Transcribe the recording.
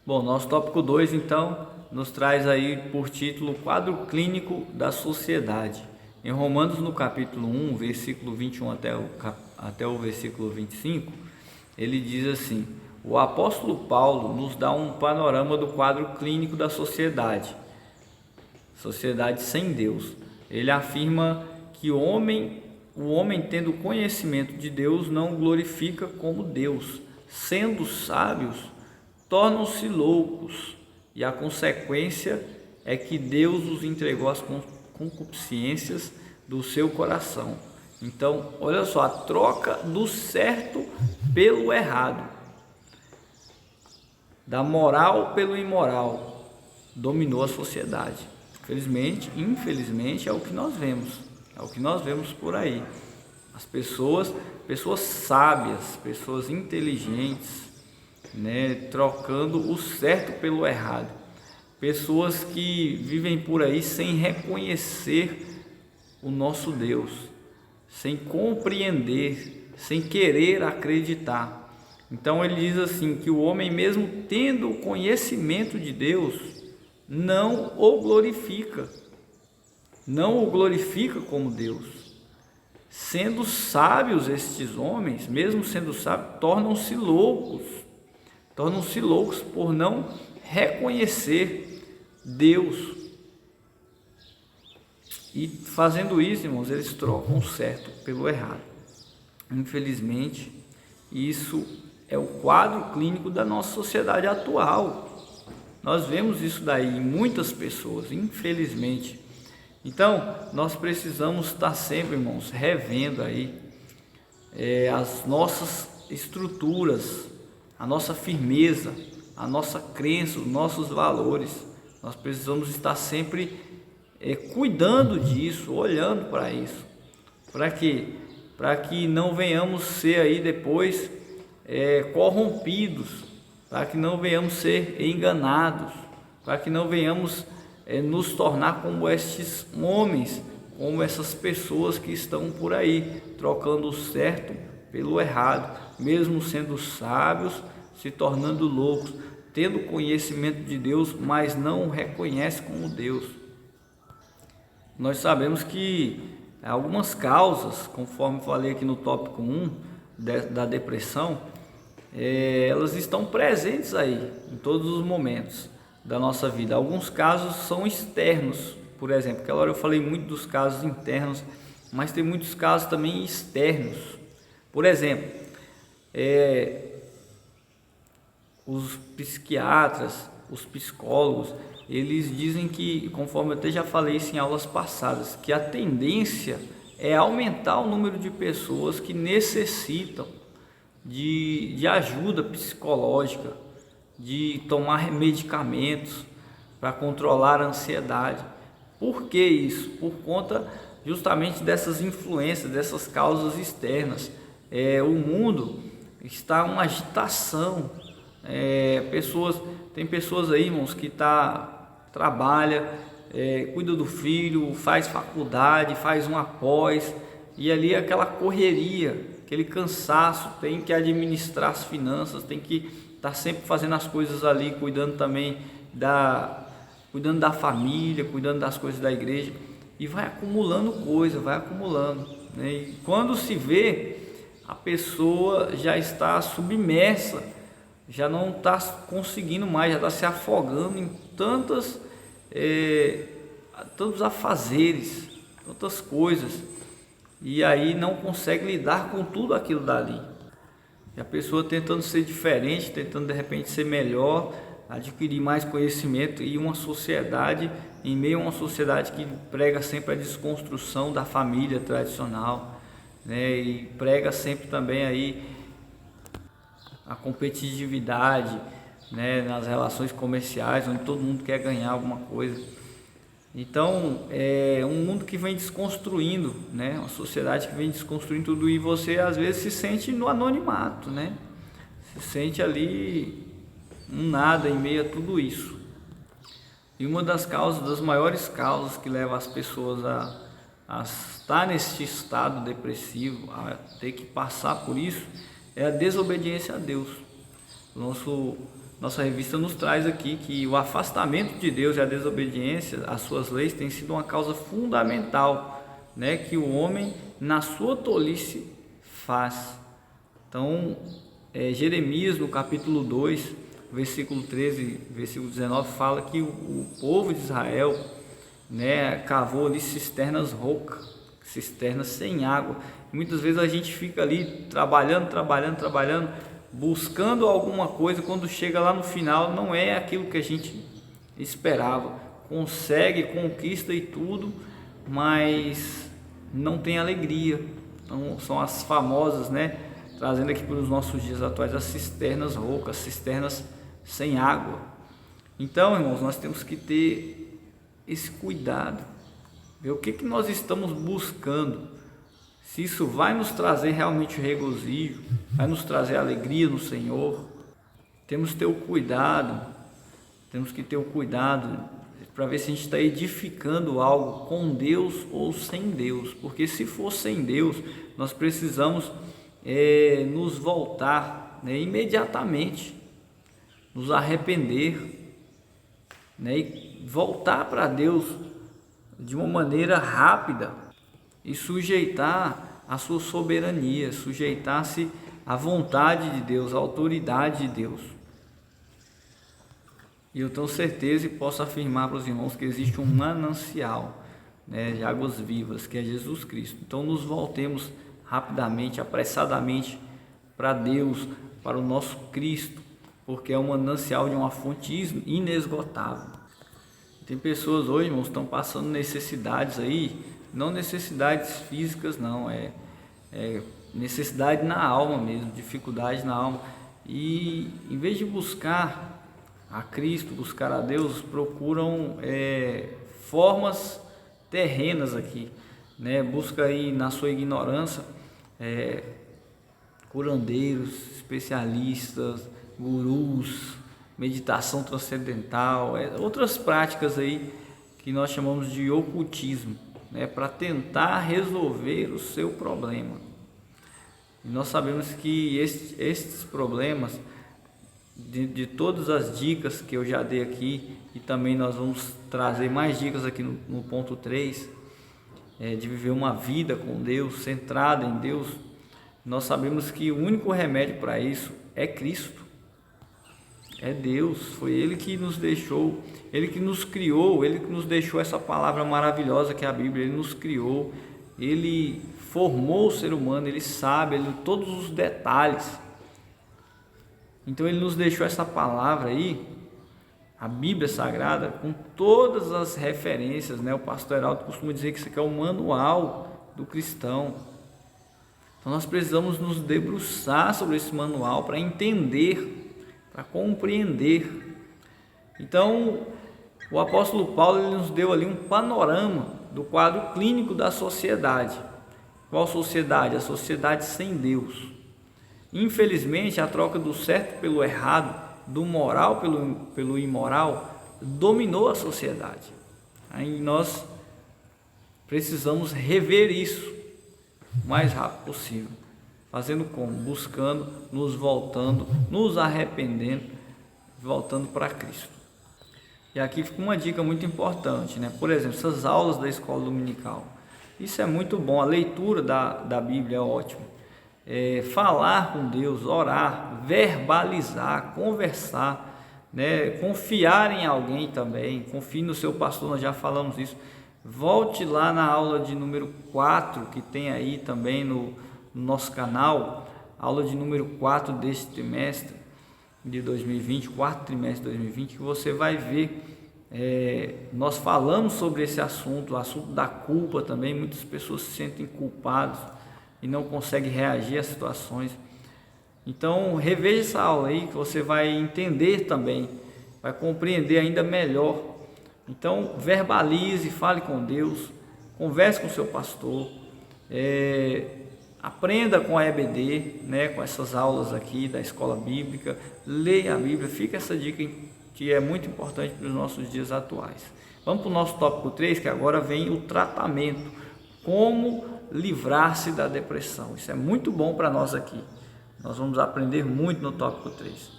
Bom, nosso tópico 2 então nos traz aí por título Quadro Clínico da Sociedade. Em Romanos, no capítulo 1, versículo 21 até o versículo 25, ele diz assim: o apóstolo Paulo nos dá um panorama do quadro clínico da sociedade sem Deus. Ele afirma que o homem tendo conhecimento de Deus não o glorifica como Deus, sendo sábios, tornam-se loucos, e a consequência é que Deus os entregou às concupiscências do seu coração. Então, olha só, a troca do certo pelo errado, da moral pelo imoral, dominou a sociedade. Infelizmente é o que nós vemos por aí. As pessoas sábias, pessoas inteligentes, trocando o certo pelo errado, pessoas que vivem por aí sem reconhecer o nosso Deus, sem compreender, sem querer acreditar. Então ele diz assim, que o homem, mesmo tendo o conhecimento de Deus, não o glorifica como Deus. Sendo sábios estes homens, mesmo sendo sábios, tornam-se loucos por não reconhecer Deus. E fazendo isso, irmãos, eles trocam o certo pelo errado. Infelizmente, isso é o quadro clínico da nossa sociedade atual. Nós vemos isso daí em muitas pessoas, infelizmente. Então, nós precisamos estar sempre, irmãos, revendo aí as nossas estruturas, a nossa firmeza, a nossa crença, os nossos valores. Nós precisamos estar sempre cuidando disso, olhando para isso. Para quê? Para que não venhamos ser aí depois corrompidos, para que não venhamos ser enganados, para que não venhamos nos tornar como estes homens, como essas pessoas que estão por aí, trocando o certo pelo errado, mesmo sendo sábios, se tornando loucos, tendo conhecimento de Deus, mas não o reconhece como Deus. Nós sabemos que algumas causas, conforme falei aqui no tópico 1 da depressão, elas estão presentes aí em todos os momentos da nossa vida. Alguns casos são externos, por exemplo, aquela hora eu falei muito dos casos internos, mas tem muitos casos também externos. Por exemplo, os psiquiatras, os psicólogos, eles dizem que, conforme eu até já falei isso em aulas passadas, que a tendência é aumentar o número de pessoas que necessitam de ajuda psicológica, de tomar medicamentos para controlar a ansiedade. Por que isso? Por conta justamente dessas influências, dessas causas externas. O mundo está uma agitação. Tem pessoas aí, irmãos, que trabalha, cuida do filho, faz faculdade, faz uma pós, e ali aquela correria, aquele cansaço, tem que administrar as finanças, tem que estar sempre fazendo as coisas ali, cuidando também cuidando da família, cuidando das coisas da igreja, e vai acumulando coisa, né? E quando se vê, a pessoa já está submersa, já não está conseguindo mais, já está se afogando em tantos afazeres, tantas coisas, e aí não consegue lidar com tudo aquilo dali. E a pessoa tentando ser diferente, tentando de repente ser melhor, adquirir mais conhecimento, e em meio a uma sociedade que prega sempre a desconstrução da família tradicional, né? E prega sempre também aí a competitividade, né? Nas relações comerciais, onde todo mundo quer ganhar alguma coisa. Então, é um mundo que vem desconstruindo, né? Uma sociedade que vem desconstruindo tudo, e você às vezes se sente no anonimato, né? Se sente ali um nada em meio a tudo isso. E uma das maiores causas que leva as pessoas a estar nesse estado depressivo, a ter que passar por isso, é a desobediência a Deus. nossa revista nos traz aqui que o afastamento de Deus e a desobediência às suas leis tem sido uma causa fundamental, né, que o homem na sua tolice faz. Então, Jeremias no capítulo 2, versículo 13, versículo 19, fala que o povo de Israel, né, cavou ali cisternas roucas, cisternas sem água. Muitas vezes a gente fica ali trabalhando, buscando alguma coisa, quando chega lá no final não é aquilo que a gente esperava. Consegue, conquista e tudo, mas não tem alegria. Então, são as famosas, né, trazendo aqui para os nossos dias atuais, as cisternas roucas, cisternas sem água. Então, irmãos, nós temos que ter esse cuidado, ver o que nós estamos buscando, se isso vai nos trazer realmente regozijo, vai nos trazer alegria no Senhor. Temos que ter o cuidado, para ver se a gente está edificando algo com Deus ou sem Deus, porque se for sem Deus, nós precisamos nos voltar, né, imediatamente, nos arrepender, né, e voltar para Deus de uma maneira rápida e sujeitar a sua soberania, sujeitar-se à vontade de Deus, à autoridade de Deus. E eu tenho certeza e posso afirmar para os irmãos que existe um manancial, né, de águas vivas, que é Jesus Cristo. Então nos voltemos rapidamente, apressadamente para Deus, para o nosso Cristo, porque é um manancial de uma fonte inesgotável. Tem pessoas hoje, irmãos, estão passando necessidades aí, não necessidades físicas não, é necessidade na alma mesmo, dificuldade na alma, e em vez de buscar a Cristo, buscar a Deus, procuram formas terrenas aqui, né? Busca aí na sua ignorância curandeiros, especialistas, gurus, meditação transcendental, outras práticas aí que nós chamamos de ocultismo, né, para tentar resolver o seu problema. E nós sabemos que estes problemas, de todas as dicas que eu já dei aqui, e também nós vamos trazer mais dicas aqui no ponto 3, de viver uma vida com Deus, centrada em Deus, nós sabemos que o único remédio para isso é Cristo. É Deus, foi Ele que nos deixou, Ele que nos criou, Ele que nos deixou essa palavra maravilhosa que é a Bíblia. Ele nos criou, Ele formou o ser humano, Ele sabe todos os detalhes. Então Ele nos deixou essa palavra aí, a Bíblia Sagrada, com todas as referências, né? O pastor Heraldo costuma dizer que isso aqui é o manual do cristão. Então nós precisamos nos debruçar sobre esse manual para entender, para compreender. Então o apóstolo Paulo ele nos deu ali um panorama do quadro clínico da sociedade. Qual sociedade? A sociedade sem Deus. Infelizmente a troca do certo pelo errado, do moral pelo imoral, dominou a sociedade. Aí nós precisamos rever isso o mais rápido possível. Fazendo como? Buscando, nos voltando, nos arrependendo, voltando para Cristo. E aqui fica uma dica muito importante, né? Por exemplo, essas aulas da escola dominical. Isso é muito bom, a leitura da Bíblia é ótima. Falar com Deus, orar, verbalizar, conversar, né? Confiar em alguém também, confie no seu pastor, nós já falamos isso. Volte lá na aula de número 4, que tem aí também no nosso canal, aula de número 4 deste trimestre de 2020, quarto trimestre de 2020, que você vai ver, nós falamos sobre esse assunto, o assunto da culpa também. Muitas pessoas se sentem culpadas e não conseguem reagir às situações. Então reveja essa aula aí, que você vai entender também, vai compreender ainda melhor. Então verbalize, fale com Deus, converse com o seu pastor, aprenda com a EBD, né, com essas aulas aqui da escola bíblica, leia a Bíblia. Fica essa dica que é muito importante para os nossos dias atuais. Vamos para o nosso tópico 3, que agora vem o tratamento, como livrar-se da depressão. Isso é muito bom para nós aqui, nós vamos aprender muito no tópico 3.